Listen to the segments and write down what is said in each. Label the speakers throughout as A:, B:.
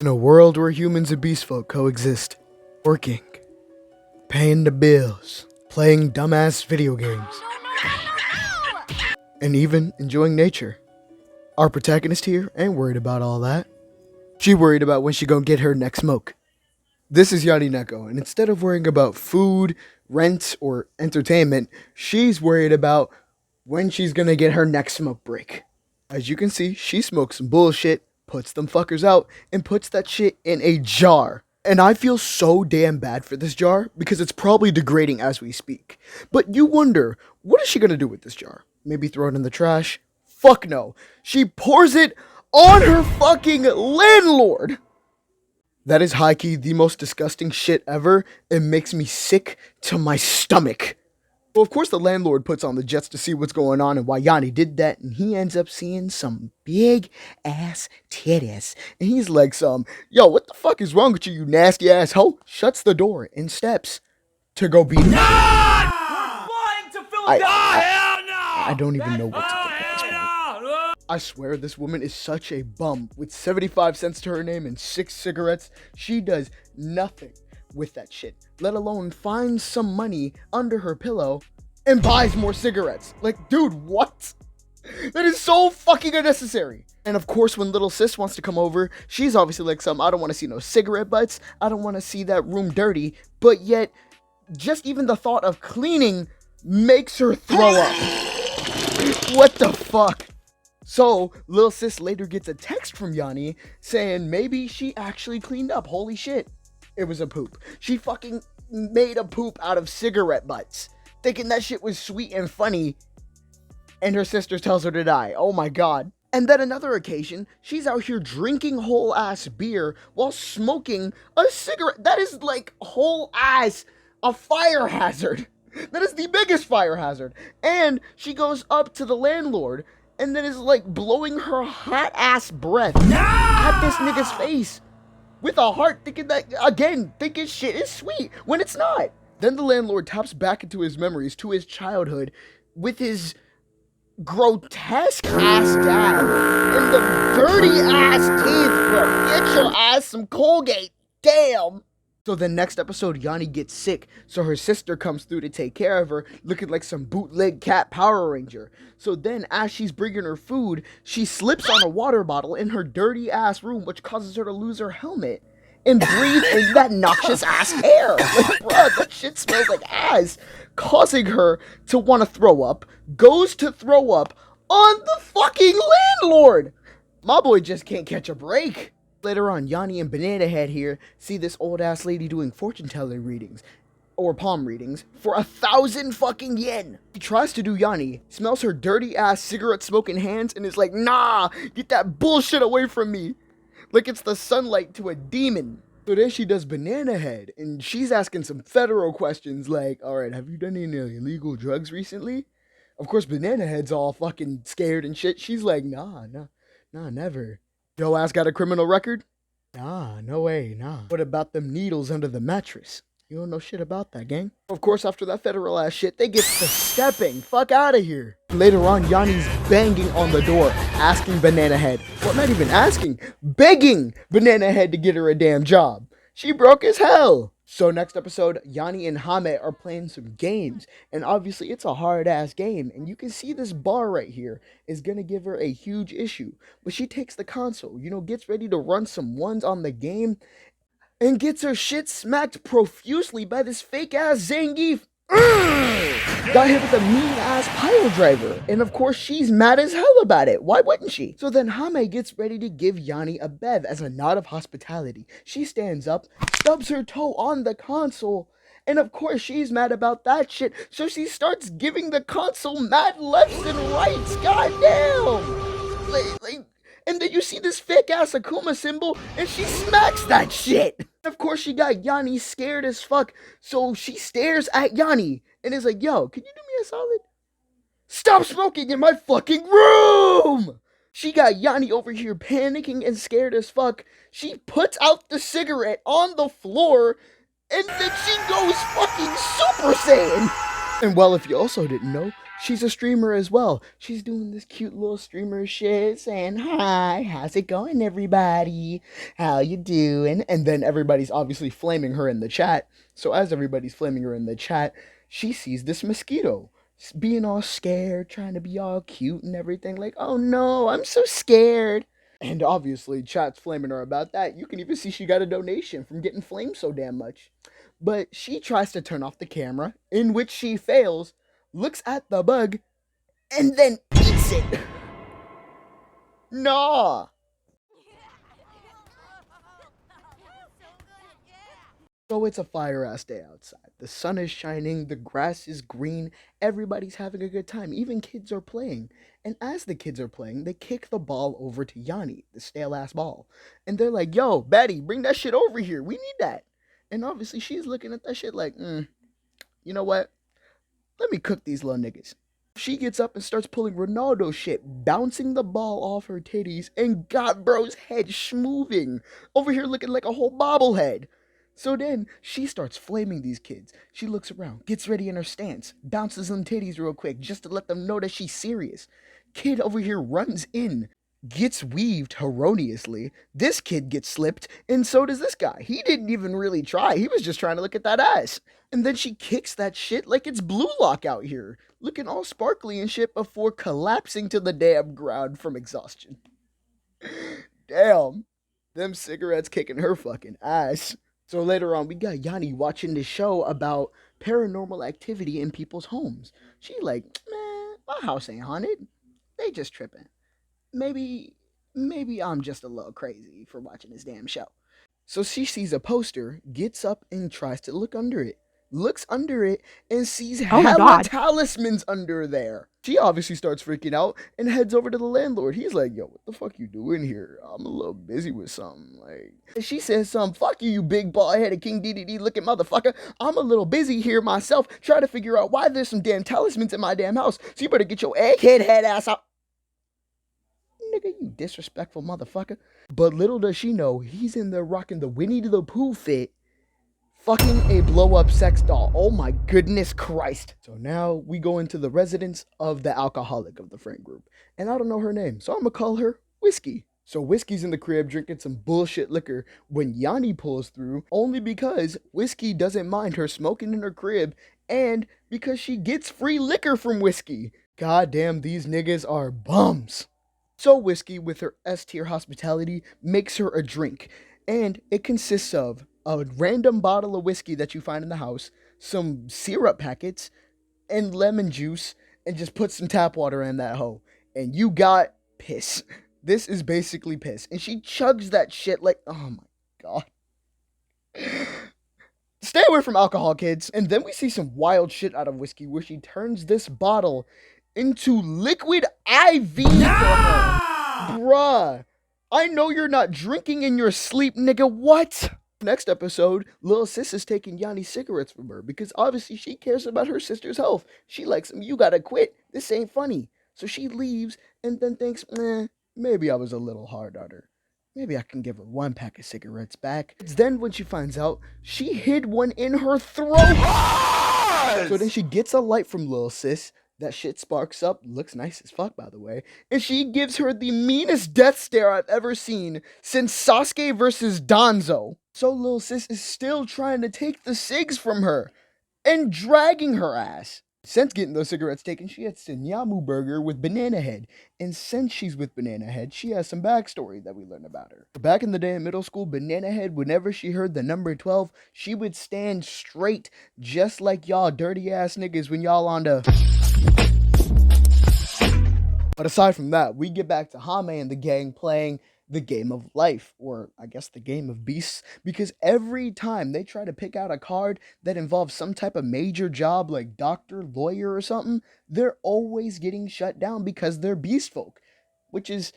A: In a world where humans and beast folk coexist, working, paying the bills, playing dumbass video games, and even enjoying nature, our protagonist here ain't worried about all that. She worried about when she gonna get her next smoke. This is Yani, and instead of worrying about food, rent, or entertainment, she's worried about when she's gonna get her next smoke break. As you can see, she smokes some bullshit, puts them fuckers out, and puts that shit in a jar. And I feel so damn bad for this jar because it's probably degrading as we speak. But you wonder, what is she gonna do with this jar? Maybe throw it in the trash? Fuck no. She pours it on her fucking landlord. That is high-key the most disgusting shit ever. It makes me sick to my stomach. Well, of course, the landlord puts on the jets to see what's going on and why Yani did that, and he ends up seeing some big-ass titties. And he's like yo, what the fuck is wrong with you, you nasty-ass hoe? Shuts the door and steps to go beat him.
B: We're flying to Philadelphia!
A: I don't even know what to think at this point. I swear this woman is such a bum. With 75 cents to her name and 6 cigarettes, she does nothing with that shit, let alone find some money under her pillow and buys more cigarettes. Like, dude, what? That is so fucking unnecessary. And of course, when little sis wants to come over, she's obviously like I don't want to see no cigarette butts, I don't want to see that room dirty, but yet just even the thought of cleaning makes her throw up. What the fuck? So, little sis later gets a text from Yani saying maybe she actually cleaned up. Holy shit. It was a poop. She fucking made a poop out of cigarette butts, thinking that shit was sweet and funny, and her sister tells her to die. Oh my god. And then another occasion, she's out here drinking whole ass beer while smoking a cigarette. That is like whole ass a fire hazard. That is the biggest fire hazard. And she goes up to the landlord and then is like blowing her hot ass breath at this nigga's face with a heart, thinking that, again, thinking shit is sweet when it's not. Then the landlord taps back into his memories, to his childhood, with his grotesque ass dad and the dirty ass teeth, bro. Get your ass some Colgate, damn. So the next episode, Yani gets sick, so her sister comes through to take care of her, looking like some bootleg cat Power Ranger. So then, as she's bringing her food, she slips on a water bottle in her dirty ass room, which causes her to lose her helmet and breathe in that noxious ass air. Like, bruh, that shit smells like ass, causing her to want to throw up, goes to throw up on the fucking landlord. My boy just can't catch a break. Later on, Yani and Banana Head here see this old ass lady doing fortune teller readings, or palm readings, for 1,000 fucking yen. He tries to do Yani, smells her dirty ass cigarette smoking hands, and is like, nah, get that bullshit away from me. Like it's the sunlight to a demon. So then she does Banana Head, and she's asking some federal questions like, alright, have you done any illegal drugs recently? Of course, Banana Head's all fucking scared and shit. She's like, nah, never. Yo ass got a criminal record? Nah, no way, nah. What about them needles under the mattress? You don't know shit about that, gang. Of course, after that federal ass shit, they get to stepping. Fuck out of here. Later on, Yani's banging on the door, asking Banana Head. Well, not even asking, begging Banana Head to get her a damn job. She broke as hell. So next episode, Yani and Hame are playing some games, and obviously it's a hard-ass game, and you can see this bar right here is gonna give her a huge issue. But she takes the console, gets ready to run some ones on the game, and gets her shit smacked profusely by this fake-ass Zangief. Got hit with a mean-ass pile driver, and of course she's mad as hell about it. Why wouldn't she? So then Hame gets ready to give Yani a bev as a nod of hospitality. She stands up, stubs her toe on the console, and of course she's mad about that shit, so she starts giving the console mad lefts and rights. Goddamn! And then you see this fake-ass Akuma symbol, and she smacks that shit! Of course, she got Yani scared as fuck, so she stares at Yani, and is like, yo, can you do me a solid? Stop smoking in my fucking room! She got Yani over here panicking and scared as fuck. She puts out the cigarette on the floor, and then she goes fucking Super Saiyan! And well, if you also didn't know, She's a streamer as well. She's doing this cute little streamer shit, saying, "Hi, how's it going, everybody? How you doing?" And then everybody's obviously flaming her in the chat. So as everybody's flaming her in the chat, she sees this mosquito being all scared, trying to be all cute and everything. Like, "Oh no, I'm so scared." And obviously, chat's flaming her about that. You can even see she got a donation from getting flamed so damn much. But she tries to turn off the camera, in which she fails, looks at the bug, and then eats it. Nah. So it's a fire ass day outside. The sun is shining, the grass is green, everybody's having a good time. Even kids are playing. And as the kids are playing, they kick the ball over to Yani, the stale ass ball. And they're like, "Yo, Betty, bring that shit over here. We need that." And obviously she's looking at that shit like, you know what? Let me cook these little niggas. She gets up and starts pulling Ronaldo shit, bouncing the ball off her titties, and got bro's head schmoving. Over here looking like a whole bobblehead. So then she starts flaming these kids. She looks around, gets ready in her stance, bounces them titties real quick just to let them know that she's serious. Kid over here runs in, gets weaved erroneously. This kid gets slipped, and so does this guy. He didn't even really try. He was just trying to look at that ass. And then she kicks that shit like it's Blue Lock out here, looking all sparkly and shit before collapsing to the damn ground from exhaustion. Damn. Them cigarettes kicking her fucking ass. So later on, we got Yani watching this show about paranormal activity in people's homes. She like, "Man, my house ain't haunted. They just tripping. Maybe, maybe I'm just a little crazy for watching this damn show." So she sees a poster, gets up and tries to look under it. Looks under it and sees
C: Oh my
A: hella
C: God.
A: talismans under there. She obviously starts freaking out and heads over to the landlord. He's like, "Yo, what the fuck you doing here? I'm a little busy with something." Like, and she says something, "Fuck you, you big bald-headed King DDD looking motherfucker. I'm a little busy here myself trying to figure out why there's some damn talismans in my damn house. So you better get your egghead head ass out." Nigga, you disrespectful motherfucker. But little does she know, he's in there rocking the Winnie the Pooh fit, fucking a blow-up sex doll. Oh my goodness Christ. So now we go into the residence of the alcoholic of the friend group. And I don't know her name, so I'm gonna call her Whiskey. So Whiskey's in the crib drinking some bullshit liquor when Yani pulls through, only because Whiskey doesn't mind her smoking in her crib and because she gets free liquor from Whiskey. Goddamn, these niggas are bums. So Whiskey, with her S-tier hospitality, makes her a drink. And it consists of a random bottle of whiskey that you find in the house, some syrup packets, and lemon juice, and just put some tap water in that hoe. And you got piss. This is basically piss. And she chugs that shit like, oh my god. Stay away from alcohol, kids. And then we see some wild shit out of Whiskey where she turns this bottle into liquid IV for her. Bruh, I know you're not drinking in your sleep, nigga. What? Next episode, Lil Sis is taking Yanni cigarettes from her because obviously she cares about her sister's health. She likes him. You gotta quit. This ain't funny. So she leaves and then thinks, maybe I was a little hard on her. Maybe I can give her one pack of cigarettes back. It's then when she finds out she hid one in her throat. So then she gets a light from Lil Sis. That shit sparks up, looks nice as fuck, by the way. And she gives her the meanest death stare I've ever seen since Sasuke versus Danzo. So Lil Sis is still trying to take the cigs from her and dragging her ass. Since getting those cigarettes taken, she had Sinyamu burger with Banana Head. And since she's with Banana Head, she has some backstory that we learn about her. Back in the day in middle school, Banana Head, whenever she heard the number 12, she would stand straight, just like y'all dirty ass niggas when y'all on the... But aside from that, we get back to Hame and the gang playing the game of life, or I guess the game of beasts, because every time they try to pick out a card that involves some type of major job like doctor, lawyer, or something, they're always getting shut down because they're beast folk, which is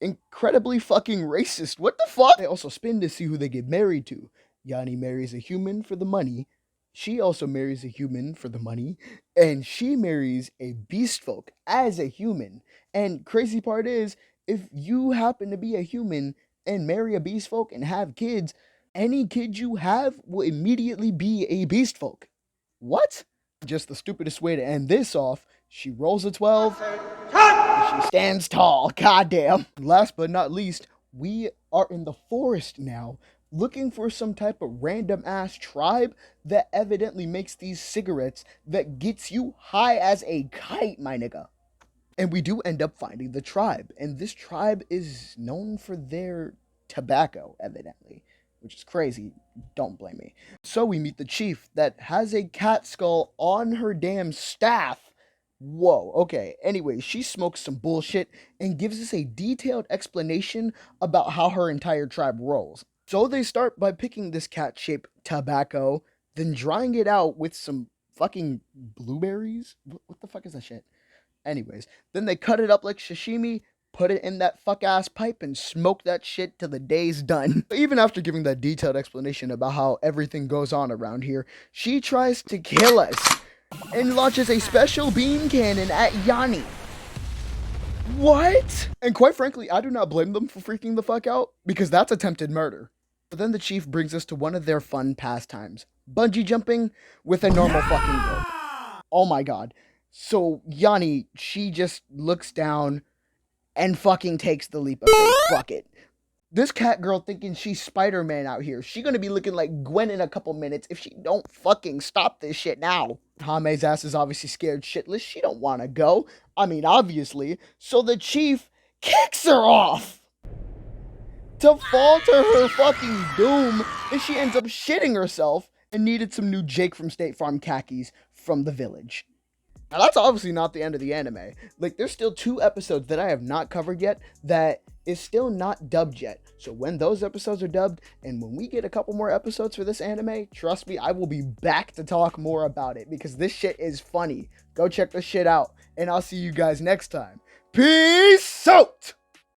A: incredibly fucking racist. What the fuck? They also spin to see who they get married to. Yani marries a human for the money. She also marries a human for the money, and she marries a beast folk as a human. And crazy part is, if you happen to be a human and marry a beast folk and have kids, any kid you have will immediately be a beast folk. What? Just the stupidest way to end this off. She rolls a 12. And she stands tall. Goddamn. Last but not least, we are in the forest now, looking for some type of random ass tribe that evidently makes these cigarettes that gets you high as a kite, my nigga. And we do end up finding the tribe, and this tribe is known for their tobacco, evidently, which is crazy. Don't blame me. So we meet the chief that has a cat skull on her damn staff. Whoa, okay. Anyway, she smokes some bullshit and gives us a detailed explanation about how her entire tribe rolls. So they start by picking this cat-shaped tobacco, then drying it out with some fucking blueberries? What the fuck is that shit? Anyways, then they cut it up like sashimi, put it in that fuck ass pipe, and smoke that shit till the day's done. Even after giving that detailed explanation about how everything goes on around here, she tries to kill us and launches a special beam cannon at Yani. What? And quite frankly, I do not blame them for freaking the fuck out, because that's attempted murder. But then the chief brings us to one of their fun pastimes, bungee jumping with a normal fucking rope. Oh my god. So Yani, she just looks down and fucking takes the leap of faith. Fuck it. This cat girl thinking she's Spider-Man out here. She gonna be looking like Gwen in a couple minutes if she don't fucking stop this shit now. Hame's ass is obviously scared shitless. She don't wanna go. I mean, obviously. So the chief kicks her off to fall to her fucking doom, and she ends up shitting herself and needed some new Jake from State Farm khakis from the village. Now, that's obviously not the end of the anime. Like, there's still 2 episodes that I have not covered yet that is still not dubbed yet. So when those episodes are dubbed, and when we get a couple more episodes for this anime, trust me, I will be back to talk more about it, because this shit is funny. Go check this shit out, and I'll see you guys next time. Peace out!